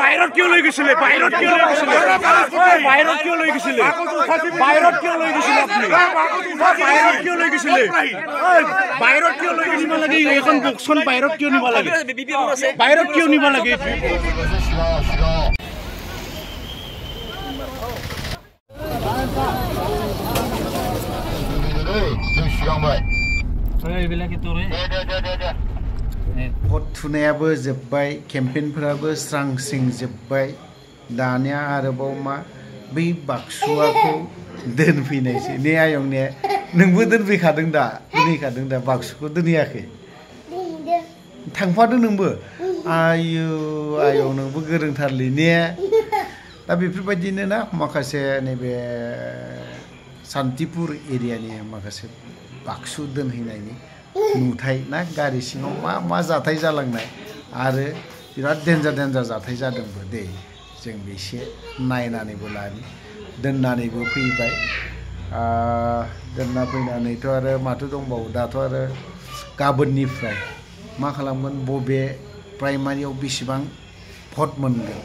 বাহিৰত কিয় লৈ গৈছিলে বাহিৰত কিয় লৈ গৈছিলে বাহিৰত কিয় লৈ গৈছিলে বাহিৰত কিয় লৈ গৈছিলে আপুনি বাহিৰত কিয় লৈ গৈছিলে বাহিৰত কিয় লৈ নিব লাগে এখন বক্সখন বাহিৰত কিয় নিব লাগে বাহিৰত কিয় নিব লাগে भट थुनायाबो जोब्बाय केम्पेइनफोराबो स्रां स्रिं जोब्बाय दानिया आरोबाव मा बै बाक्सुआखौ दोनफैनायसै ने आयं ने नोंबो दोनफैखादों दा बाक्सुखौ दोनहैयाखै थांफादों नोंबो आयौ आयं नोंबो गोरोंथारलै ने दा बेफोरबायदिनो ना माखासे नैबे सान्तिपुर एरियानि माखासे बाक्सु दोनहैनायनि नुथाय ना गारि सिङाव मा जाथाय जालांनाय आरो बिराद डेन्जार जाथाय जादोंबो दे जों एसे नायनानैबो लानि दोननानैबो फैबाय दोनना फैनानैथ' आरो माथो दंबावो दाथ' आरो गाबोननिफ्राय मा खालामगोन बबे प्राइमारियाव बेसेबां भट मोनगोन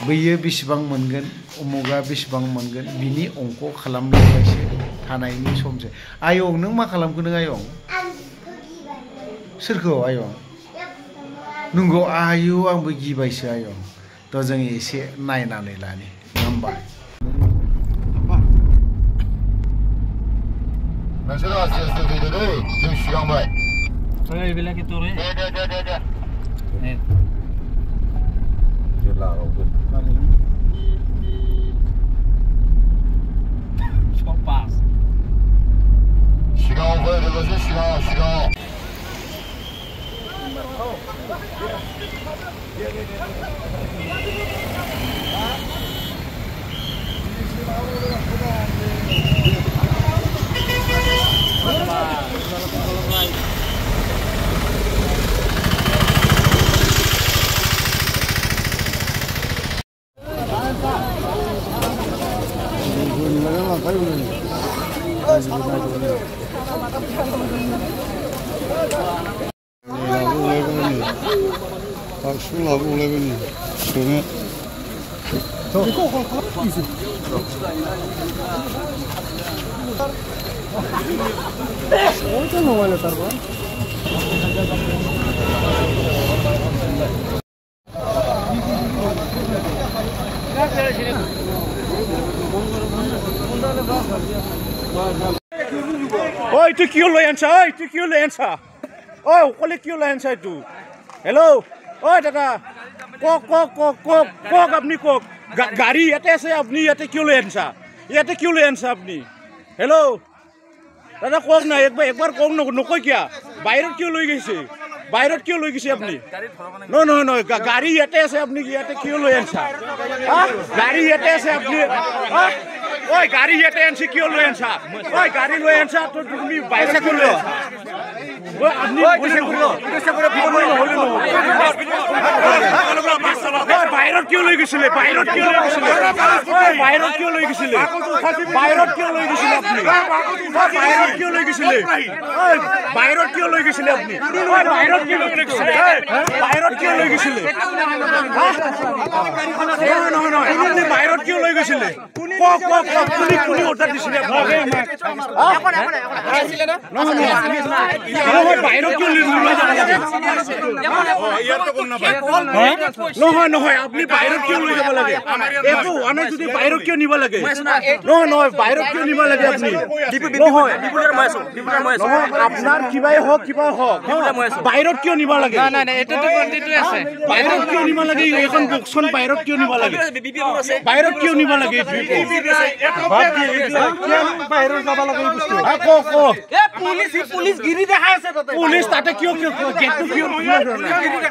बैयो बेसेबां मोनगोन उमुगा बेसेबां मोनगोन बिनि अंक खालामनायसो थानायनि समसो आयं नों मा खालामखो नों आयं सोरखौ आयं नंगौ आयौ आंबो गिबायसो आयं थ' जों एसे नायनानै लानि नङा होमबा नोंसोरो आस्ते आस्ते फैदो दै जों सिगांबाय এইবিলাকে তোরে 시간 보여드려서 시간 박수라고 올라가니 그러면 어디서 나와요, 따로? Oi, tu kill lensa, oi, tu kill lensa. Oi, kole kill lensa tu. Hello. Oi, dada. Kok apni kok. Gari yate ase apni yate kill lensa. Yate kill lensa apni. Hello. Dada kok na ekbar kok nokoi kya. Bairot kill loi geise. Bairot kill loi geise apni. No. Gari yate ase apni yate kill lensa. Ha? Gari yate ase apni. Ha? Oi, gari yate ansi kill lensa. Oi, gari loi ansa to tumi baira kill lo. Oi, apni puse kuro. Bairot kill loi geisile. Bairot kill loi geisile. Oi, bairot kill loi geisile. Bairot kill loi geisile apni. Bairot kill loi geisile. Oi, bairot kill loi geisile apni. Oi, bairot kill loi geisile. Bairot kill loi geisile. No. Apni bairot kill loi geisile. Kok পুলি order দিছিলে নহয় আপনি বাহিৰত কিয় লৈ যাব লাগে একো আনে যদি বাহিৰত কিয় নিব লাগে নহয় বাহিৰত কিয় নিব লাগে আপনি নহয় আপনাৰ কিবাই হোক বাহিৰত কিয় নিব লাগে এটাতো কন্টিনিউ আছে বাহিৰত কিয় নিব লাগে এখন বক্সখন বাহিৰত কিয় নিব লাগে বাহিৰত কিয় নিব লাগে পুলিশ গিৰি দেখাই আছে পুলিশ তাতে কিয় গেটটো কিয়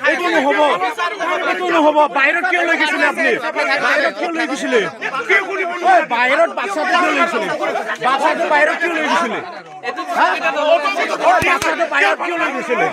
এইটো নহব বাহিৰত কিয় লৈ গৈছিলে আপুনি বাহিৰত কিয় লৈ গৈছিলে বাহিৰত বাচ্চাটো কিয় লৈ গৈছিলে বাচ্চাটো বাহিৰত কিয় লৈ গৈছিলে বাচ্চাটো বাহিৰত কিয় লৈ গৈছিলে